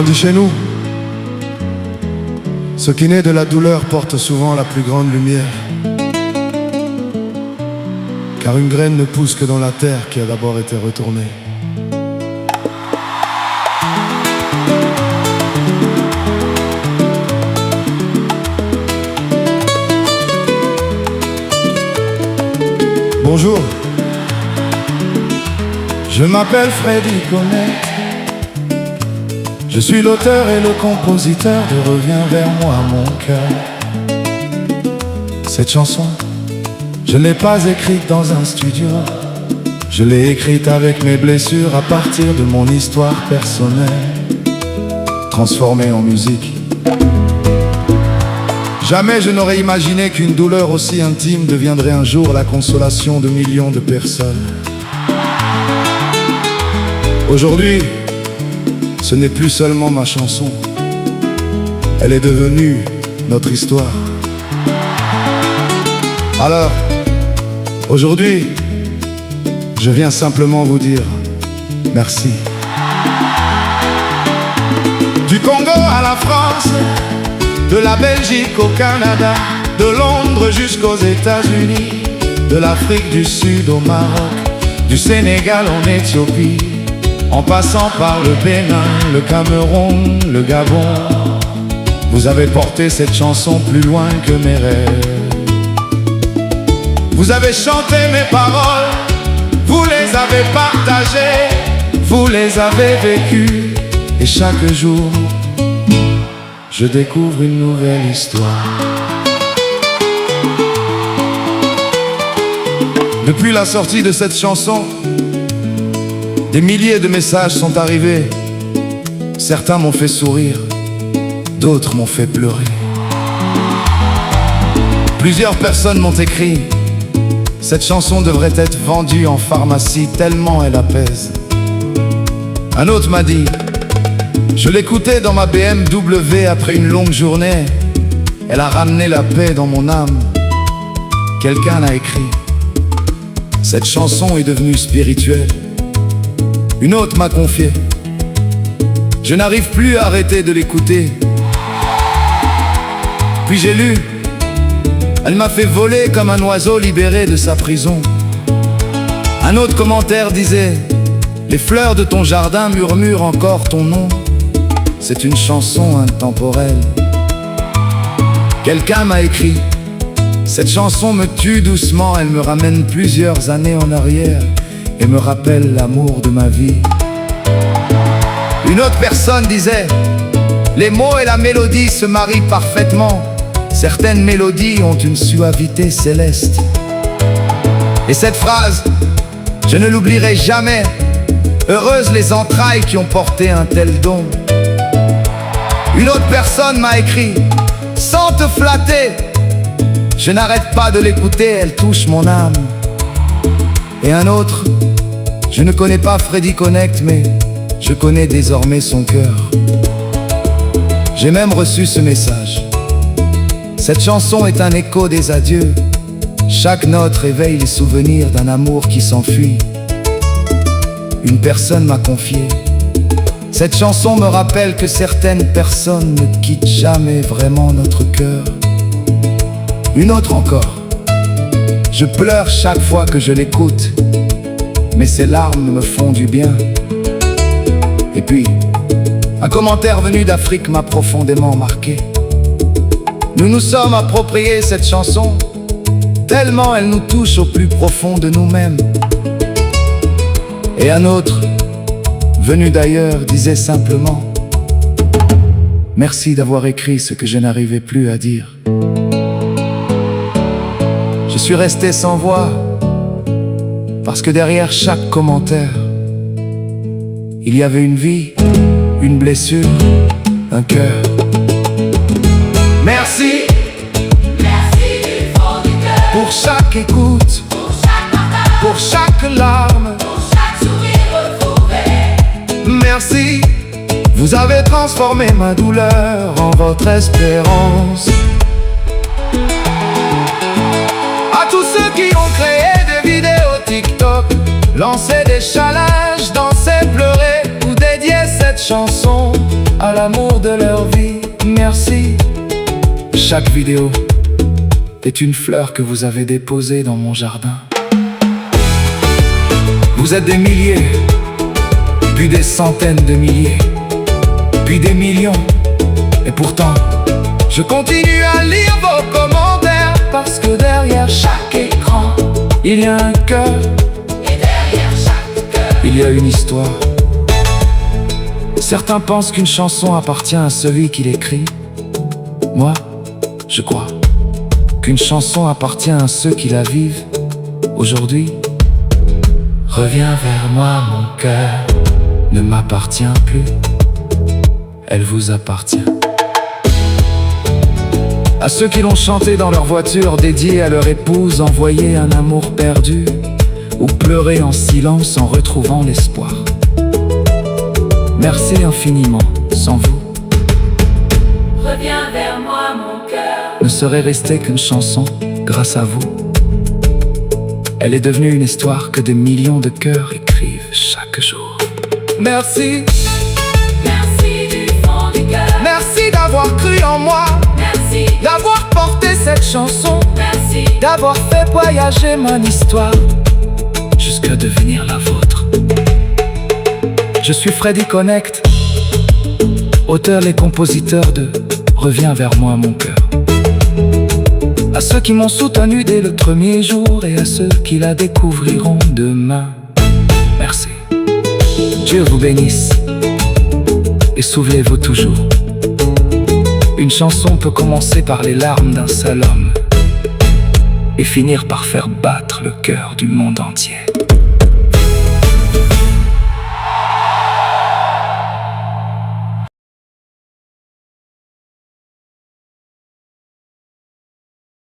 On dit chez nous, ce qui naît de la douleur porte souvent la plus grande lumière. Car une graine ne pousse que dans la terre qui a d'abord été retournée. Bonjour, je m'appelle Freddy Connect. Je suis l'auteur et le compositeur de Reviens vers moi mon cœur. Cette chanson, je ne l'ai pas écrite dans un studio. Je l'ai écrite avec mes blessures à partir de mon histoire personnelle, transformée en musique. Jamais je n'aurais imaginé qu'une douleur aussi intime deviendrait un jour la consolation de millions de personnes. Aujourd'hui, ce n'est plus seulement ma chanson, elle est devenue notre histoire. Alors, aujourd'hui, je viens simplement vous dire merci. Du Congo à la France, de la Belgique au Canada, de Londres jusqu'aux États-Unis, de l'Afrique du Sud au Maroc, du Sénégal en Éthiopie, en passant par le Bénin, le Cameroun, le Gabon. Vous avez porté cette chanson plus loin que mes rêves. Vous avez chanté mes paroles, vous les avez partagées, vous les avez vécues. Et chaque jour, je découvre une nouvelle histoire. Depuis la sortie de cette chanson, des milliers de messages sont arrivés. Certains m'ont fait sourire, d'autres m'ont fait pleurer. Plusieurs personnes m'ont écrit: cette chanson devrait être vendue en pharmacie tellement elle apaise. Un autre m'a dit: je l'écoutais dans ma BMW après une longue journée, elle a ramené la paix dans mon âme. Quelqu'un a écrit: cette chanson est devenue spirituelle. Une autre m'a confié: je n'arrive plus à arrêter de l'écouter. Puis j'ai lu: elle m'a fait voler comme un oiseau libéré de sa prison. Un autre commentaire disait: les fleurs de ton jardin murmurent encore ton nom. C'est une chanson intemporelle. Quelqu'un m'a écrit: cette chanson me tue doucement, elle me ramène plusieurs années en arrière et me rappelle l'amour de ma vie. Une autre personne disait: les mots et la mélodie se marient parfaitement. Certaines mélodies ont une suavité céleste. Et cette phrase, je ne l'oublierai jamais. Heureuses les entrailles qui ont porté un tel don. Une autre personne m'a écrit: sans te flatter, je n'arrête pas de l'écouter, elle touche mon âme. Et un autre: je ne connais pas Freddy Connect, mais je connais désormais son cœur. J'ai même reçu ce message: cette chanson est un écho des adieux. Chaque note réveille les souvenirs d'un amour qui s'enfuit. Une personne m'a confié: cette chanson me rappelle que certaines personnes ne quittent jamais vraiment notre cœur. Une autre encore: je pleure chaque fois que je l'écoute, mais ces larmes me font du bien. Et puis, un commentaire venu d'Afrique m'a profondément marqué. Nous nous sommes appropriés cette chanson, tellement elle nous touche au plus profond de nous-mêmes. Et un autre, venu d'ailleurs, disait simplement: merci d'avoir écrit ce que je n'arrivais plus à dire. Je suis resté sans voix, parce que derrière chaque commentaire, il y avait une vie, une blessure, un cœur. Merci, merci du fond du cœur, pour chaque écoute, pour chaque partage, pour chaque larme, pour chaque sourire retrouvé. merci, vous avez transformé ma douleur en votre espérance. À tous ceux qui ont créé des vidéos TikTok, lancé des challenges, dansé, pleuré ou dédié cette chanson à l'amour de leur vie. Merci. Chaque vidéo est une fleur que vous avez déposée dans mon jardin. Vous êtes des milliers, puis des centaines de milliers, puis des millions. Et pourtant, je continue à lire vos commentaires, parce que derrière chaque écran, il y a un cœur. Et derrière chaque cœur, Il y a une histoire. Certains pensent qu'une chanson appartient à celui qui l'écrit. Moi, je crois qu'une chanson appartient à ceux qui la vivent. Aujourd'hui, reviens vers moi, mon cœur ne m'appartient plus, elle vous appartient. À ceux qui l'ont chanté dans leur voiture, dédiée à leur épouse, envoyé un amour perdu, ou pleuré en silence en retrouvant l'espoir. Merci infiniment, sans vous, reviens vers moi, mon cœur. ne serait restée qu'une chanson grâce à vous. Elle est devenue une histoire que des millions de cœurs écrivent chaque jour. Merci, Merci du fond du cœur. merci d'avoir cru en moi, Merci, d'avoir porté cette chanson, merci, d'avoir fait voyager mon histoire jusqu'à devenir la vôtre. Je suis Freddy Connect, auteur et compositeur de Reviens vers moi, mon cœur. À ceux qui m'ont soutenu dès le premier jour et à ceux qui la découvriront demain, merci. Dieu vous bénisse et souvenez-vous toujours, une chanson peut commencer par les larmes d'un seul homme et finir par faire battre le cœur du monde entier.